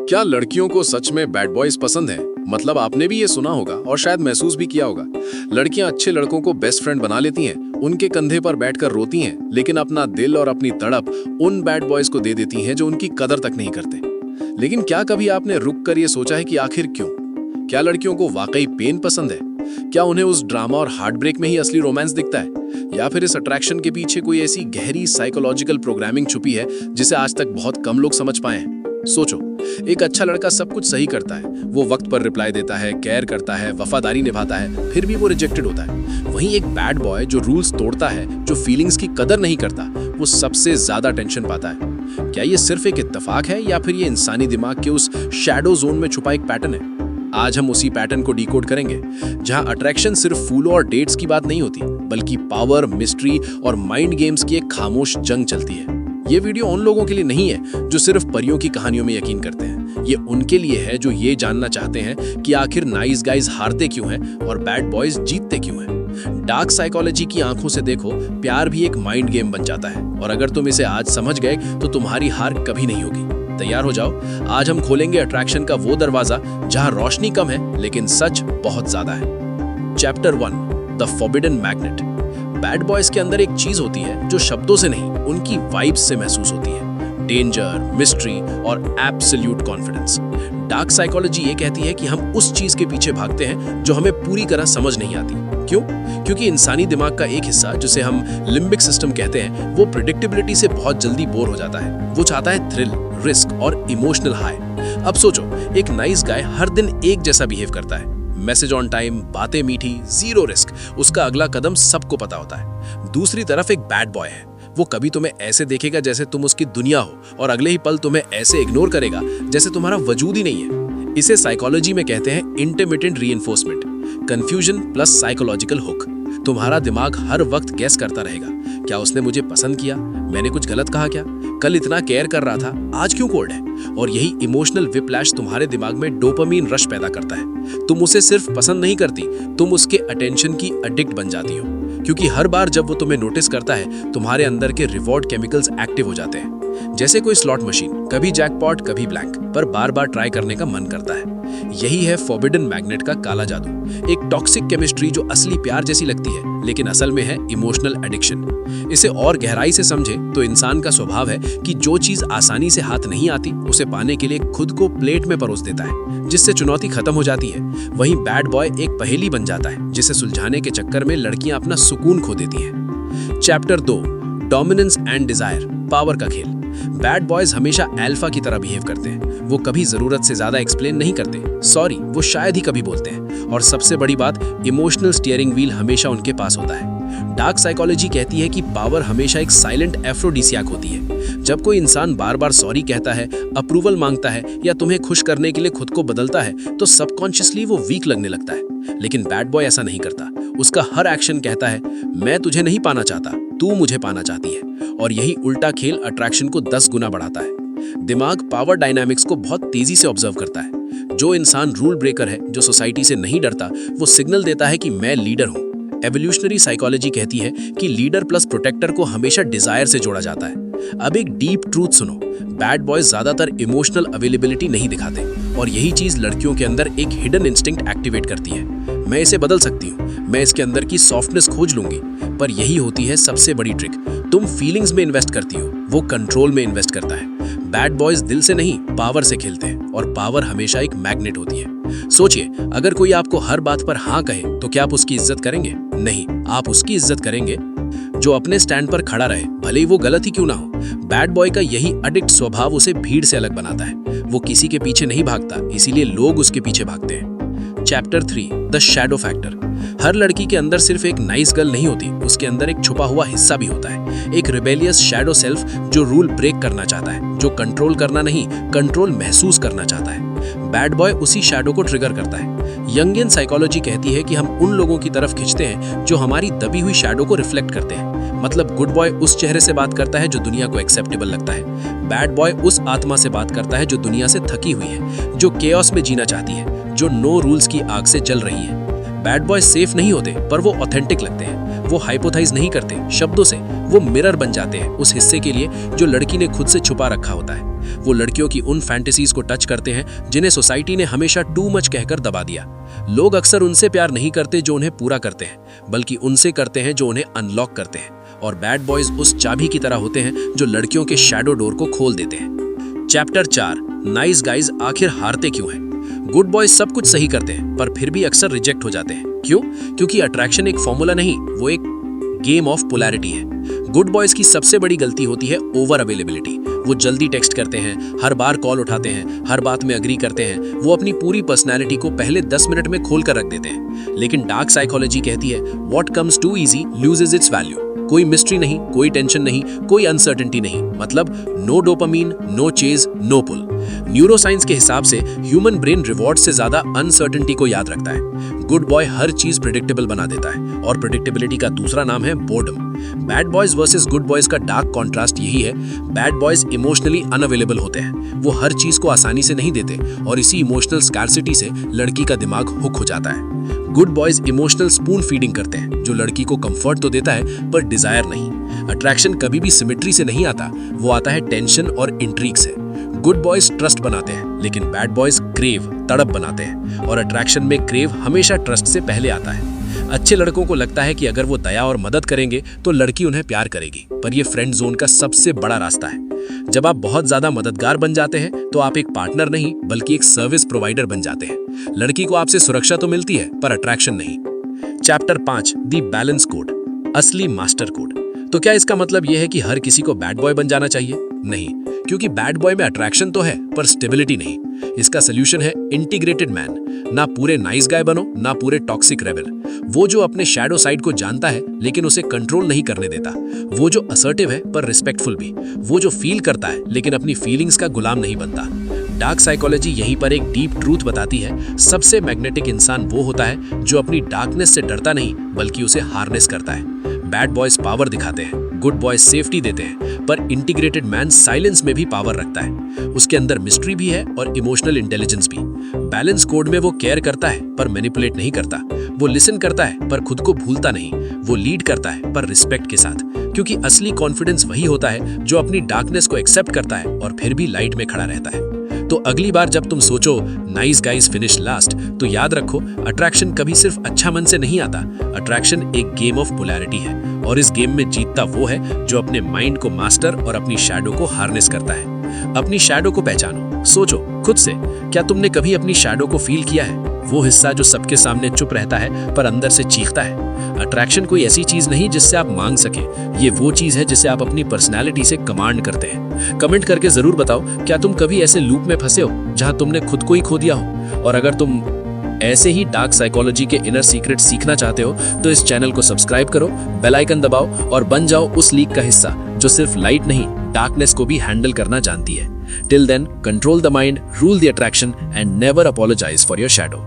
क्या लड़कियों को सच में बैड बॉयज पसंद है? मतलब आपने भी ये सुना होगा और शायद महसूस भी किया होगा। लड़कियां अच्छे लड़कों को बेस्ट फ्रेंड बना लेती हैं, उनके कंधे पर बैठकर रोती हैं, लेकिन अपना दिल और अपनी तड़प उन बैड बॉयज को दे देती हैं जो उनकी कदर तक नहीं करते। लेकिन क्या कभी आपने रुक कर ये सोचा है कि आखिर क्यों? क्या लड़कियों को वाकई पेन पसंद है? क्या उन्हें उस ड्रामा और हार्ट ब्रेक में ही असली रोमांस दिखता है, या फिर इस अट्रैक्शन के पीछे कोई ऐसी गहरी साइकोलॉजिकल प्रोग्रामिंग छुपी है जिसे आज तक बहुत कम लोग समझ पाए हैं? सोचो, एक अच्छा लड़का सब कुछ सही करता है, वो वक्त पर रिप्लाई देता है, केयर करता है, वफादारी निभाता है, फिर भी वो रिजेक्टेड होता है। वहीं एक बैड बॉय जो रूल्स तोड़ता है, जो फीलिंग्स की कदर नहीं करता, वो सबसे ज्यादा टेंशन पाता है। क्या ये सिर्फ एक इत्तेफाक है या फिर ये इंसानी दिमाग के उस शैडो जोन में छुपा एक पैटर्न है? आज हम उसी पैटर्न को डिकोड करेंगे, जहां अट्रैक्शन सिर्फ फूलों और डेट्स की बात नहीं होती, बल्कि पावर, मिस्ट्री और माइंड गेम्स की एक खामोश जंग चलती है। ये वीडियो उन लोगों के लिए नहीं है जो सिर्फ परियों की कहानियों में यकीन करते हैं। ये उनके लिए है जो ये जानना चाहते हैं कि आखिर नाइस गाइज हारते क्यों हैं और बैड बॉयज जीतते क्यों हैं। डार्क साइकोलॉजी की आंखों से देखो, प्यार भी एक माइंड गेम बन जाता है, और अगर तुम इसे आज समझ गए तो तुम्हारी हार कभी नहीं होगी। तैयार हो जाओ, आज हम खोलेंगे अट्रैक्शन का वो दरवाजा जहां रोशनी कम है लेकिन सच बहुत ज्यादा है। Chapter 1, the forbidden magnet. Bad boys के अंदर एक चीज होती है जो शब्दों से नहीं, उनकी वाइब्स से महसूस होती है। डेंजर, मिस्ट्री और एब्सोल्यूट कॉन्फिडेंस। डार्क साइकोलॉजी ये कहती है कि हम उस चीज के पीछे भागते हैं जो हमें पूरी तरह समझ नहीं आती। क्यों? क्योंकि इंसानी दिमाग का एक हिस्सा, जिसे हम लिम्बिक सिस्टम कहते हैं, वो प्रेडिक्टेबिलिटी से बहुत जल्दी बोर हो जाता है। वो चाहता है थ्रिल, रिस्क और इमोशनल हाई। अब सोचो, एक नाइस गाय हर दिन एक जैसा बिहेव करता है, मैसेज ऑन टाइम, बातें मीठी, जीरो रिस्क, उसका अगला कदम सबको पता होता है। दूसरी तरफ एक बैड बॉय है, वो कभी तुम्हें ऐसे देखेगा जैसे तुम उसकी दुनिया हो, और अगले ही पल तुम्हें ऐसे इग्नोर करेगा जैसे तुम्हारा वजूद ही नहीं है। इसे साइकोलॉजी में कहते हैं intermittent reinforcement, confusion plus psychological hook. तुम्हारा दिमाग हर वक्त गैस करता रहेगा, क्या उसने मुझे पसंद किया, मैंने कुछ गलत कहा क्या, कल इतना केयर कर रहा था, आज क्यों कोल्ड है। और यही इमोशनल विप्लैश तुम्हारे दिमाग में डोपामीन रश पैदा करता है। तुम उसे सिर्फ पसंद नहीं करती, तुम उसके अटेंशन की एडिक्ट बन जाती हो, क्योंकि हर बार जब वो तुम्हें नोटिस करता है, तुम्हारे अंदर के रिवॉर्ड केमिकल्स एक्टिव हो जाते हैं। जैसे कोई स्लॉट मशीन, कभी जैकपॉट कभी ब्लैंक, पर बार बार ट्राई करने का मन करता है। यही है फॉरबिडन मैग्नेट का काला जादू, एक टॉक्सिक केमिस्ट्री जो असली प्यार जैसी लगती है लेकिन असल में है इमोशनल एडिक्शन। इसे और गहराई से समझे तो इंसान का स्वभाव है कि जो चीज आसानी से हाथ नहीं आती, उसे पाने के लिए खुद को प्लेट में परोस देता है, जिससे चुनौती खत्म हो जाती है। वहीं बैड बॉय एक पहेली बन जाता है, जिसे सुलझाने के चक्कर में लड़कियां अपना सुकून खो देती हैं। Chapter 2, dominance and desire, power का खेल। बैड बॉयज हमेशा अल्फा की तरह बिहेव करते हैं। वो कभी जरूरत से ज्यादा एक्सप्लेन नहीं करते, सॉरी वो शायद ही कभी बोलते हैं, और सबसे बड़ी बात, इमोशनल स्टीयरिंग व्हील हमेशा उनके पास होता है। डार्क साइकोलॉजी कहती है कि पावर हमेशा एक साइलेंट एफ्रोडिसियाक होती है। जब कोई इंसान बार बार सॉरी कहता है, अप्रूवल मांगता है या तुम्हें खुश करने के लिए खुद को बदलता है, तो सबकॉन्शियसली वो वीक लगने लगता है। लेकिन बैड बॉय ऐसा नहीं करता। उसका हर एक्शन कहता है, मैं तुझे नहीं पाना चाहता, तू मुझे पाना चाहती है। और यही उल्टा खेल अट्रैक्शन को 10 गुना बढ़ाता है। दिमाग पावर डायनामिक्स को बहुत तेजी से ऑब्जर्व करता है। जो इंसान रूल ब्रेकर है, जो सोसाइटी से नहीं डरता, वो सिग्नल देता है कि मैं लीडर हूँ। एवोल्यूशनरी साइकोलॉजी कहती है कि लीडर प्लस प्रोटेक्टर को हमेशा डिजायर से जोड़ा जाता है। अब एक डीप ट्रूथ सुनो, बैड बॉयज ज्यादातर इमोशनल अवेलेबिलिटी नहीं दिखाते, और यही चीज लड़कियों के अंदर एक हिडन इंस्टिंक्ट एक्टिवेट करती है। मैं इसे बदल सकती हूँ, मैं इसके अंदर की सॉफ्टनेस खोज लूंगी। पर यही होती है सबसे बड़ी ट्रिक। तुम फीलिंग्स में इन्वेस्ट करती हो, वो कंट्रोल में इन्वेस्ट करता है। बैड बॉयज दिल से नहीं, पावर से खेलते हैं, और पावर हमेशा एक मैग्नेट होती है। सोचिए, अगर कोई आपको हर बात पर हाँ कहे तो क्या आप उसकी इज्जत करेंगे? नहीं, आप उसकी इज्जत करेंगे जो अपने स्टैंड पर खड़ा रहे, भले ही वो गलत ही क्यों ना हो। बैड बॉय का यही एडिक्ट स्वभाव उसे भीड़ से अलग बनाता है। वो किसी के पीछे नहीं भागता, इसीलिए लोग उसके पीछे भागते हैं। Chapter 3, the shadow factor. हर लड़की के अंदर सिर्फ एक नाइस गर्ल नहीं होती, उसके अंदर एक छुपा हुआ हिस्सा भी होता है, एक रिबेलियस शैडो सेल्फ जो रूल ब्रेक करना चाहता है, जो कंट्रोल करना नहीं, कंट्रोल महसूस करना चाहता है। बैड बॉय उसी शैडो को ट्रिगर करता है। यंगियन साइकोलॉजी कहती है कि हम उन लोगों की तरफ खिंचते हैं जो हमारी दबी हुई शैडो को रिफ्लेक्ट करते हैं। मतलब गुड बॉय उस चेहरे से बात करता है जो दुनिया को एक्सेप्टेबल लगता है। बैड बॉय उस आत्मा से बात करता है जो दुनिया से थकी हुई है, जो केओस में जीना चाहती है, जो नो रूल्स की आग से जल रही है। बैड बॉय सेफ नहीं होते, पर वो ऑथेंटिक लगते हैं। वो हाइपोथाइज नहीं करते शब्दों से, वो मिरर बन जाते हैं उस हिस्से के लिए जो लड़की ने खुद से छुपा रखा होता है। वो लड़कियों की उन फैंटेसीज को टच करते हैं जिन्हें सोसाइटी ने हमेशा टू मच कहकर दबा दिया। लोग अक्सर उनसे प्यार नहीं करते जो उन्हें पूरा करते हैं, बल्कि उनसे करते हैं जो उन्हें अनलॉक करते हैं। और बैड बॉयज उस चाबी की तरह होते हैं जो लड़कियों के शैडो डोर को खोल देते हैं। चैप्टर 4, नाइस गाइज आखिर हारते क्यों हैं? गुड बॉयज सब कुछ सही करते हैं पर फिर भी अक्सर रिजेक्ट हो जाते हैं। क्यों? क्योंकि अट्रैक्शन एक फॉर्मूला नहीं, वो एक गेम ऑफ पोलैरिटी है। गुड बॉयज की सबसे बड़ी गलती होती है ओवर अवेलेबिलिटी। वो जल्दी टेक्स्ट करते हैं, हर बार कॉल उठाते हैं, हर बात में अग्री करते हैं। वो अपनी पूरी पर्सनैलिटी को पहले 10 मिनट में खोल कर रख देते हैं। लेकिन डार्क साइकोलॉजी कहती है what comes to easy loses its value. कोई मिस्ट्री नहीं, कोई टेंशन नहीं, कोई अनसर्टेनिटी नहीं, मतलब no dopamine, no chase, no pull. Neuroscience के हिसाब से ह्यूमन ब्रेन रिवॉर्ड से ज्यादा अनसर्टेनिटी को याद रखता है। गुड बॉय हर चीज प्रेडिक्टेबल बना देता है और प्रेडिक्टेबिलिटी का दूसरा नाम है boredom. Bad boys versus good boys का डार्क कॉन्ट्रास्ट यही है। बैड बॉयज इमोशनली अनअवेलेबल होते हैं, वो हर चीज को आसानी से नहीं देते और इसी इमोशनल स्कार्सिटी से लड़की का दिमाग हुक हो जाता है। Good boys emotional spoon feeding करते हैं, जो लड़की को कंफर्ट तो देता है पर डिजायर नहीं। अट्रैक्शन कभी भी सिमेट्री से नहीं आता, वो आता है टेंशन और इंट्रीग से। गुड बॉयज ट्रस्ट बनाते हैं, लेकिन बैड बॉयज क्रेव, तड़प बनाते हैं। और अट्रैक्शन में क्रेव हमेशा ट्रस्ट से पहले आता है। अच्छे लड़कों को लगता है कि अगर वो दया और मदद करेंगे तो लड़की उन्हें प्यार करेगी, पर ये फ्रेंड जोन का सबसे बड़ा रास्ता है। जब आप बहुत ज्यादा मददगार बन जाते हैं तो आप एक पार्टनर नहीं बल्कि एक सर्विस प्रोवाइडर बन जाते हैं। लड़की को आपसे सुरक्षा तो मिलती है पर अट्रैक्शन नहीं। चैप्टर 5, द बैलेंस कोड, असली मास्टर कोड। तो क्या इसका मतलब यह है कि हर किसी को बैड बॉय बन जाना चाहिए? नहीं, क्योंकि बैड बॉय में अट्रैक्शन तो है पर स्टेबिलिटी नहीं। इसका सोल्यूशन है इंटीग्रेटेड मैन। ना पूरे नाइस गाय बनो, ना पूरे टॉक्सिक रेबल। वो जो अपने शैडो साइड को जानता है लेकिन उसे कंट्रोल नहीं करने देता। वो जो असर्टिव है पर रिस्पेक्टफुल भी। वो जो फील करता है लेकिन अपनी फीलिंग्स का गुलाम नहीं बनता। डार्क साइकोलॉजी यहीं पर एक डीप ट्रूथ बताती है, सबसे मैग्नेटिक इंसान वो होता है जो अपनी डार्कनेस से डरता नहीं बल्कि उसे हार्नेस करता है। बैड बॉयज पावर दिखाते हैं, गुड बॉयज सेफ्टी देते हैं, पर इंटीग्रेटेड मैन साइलेंस में भी पावर रखता है। उसके अंदर मिस्ट्री भी है और इमोशनल इंटेलिजेंस भी। बैलेंस कोड में वो केयर करता है पर मैनिपुलेट नहीं करता। वो लिसन करता है पर खुद को भूलता नहीं। वो लीड करता है पर रिस्पेक्ट के साथ, क्योंकि असली कॉन्फिडेंस वही होता है जो अपनी डार्कनेस को एक्सेप्ट करता है और फिर भी लाइट में खड़ा रहता है। तो अगली बार जब तुम सोचो नाइस गाइज फिनिश लास्ट, तो याद रखो अट्रैक्शन कभी सिर्फ अच्छा मन से नहीं आता। अट्रैक्शन एक गेम ऑफ पोलैरिटी है और इस गेम में जीतता वो है जो अपने माइंड को मास्टर और अपनी शैडो को हार्नेस करता है। अपनी शैडो को पहचानो, सोचो खुद से, क्या तुमने कभी अपनी शैडो को फील किया है? वो हिस्सा जो सबके सामने चुप रहता है पर अंदर से चीखता है। अट्रैक्शन कोई ऐसी चीज नहीं जिससे आप मांग सके, ये वो चीज है जिसे आप अपनी पर्सनैलिटी से कमांड करते हैं। कमेंट करके जरूर बताओ, क्या तुम कभी ऐसे लूप में फंसे हो जहां तुमने खुद को ही खो दिया हो? और अगर तुम ऐसे ही डार्क साइकोलॉजी के इनर सीक्रेट सीखना चाहते हो तो इस चैनल को सब्सक्राइब करो, बेल आइकन दबाओ और बन जाओ उस लीग का हिस्सा जो सिर्फ लाइट नहीं डार्कनेस को भी हैंडल करना जानती है। Till then, control the mind, rule the attraction and never apologise for your shadow.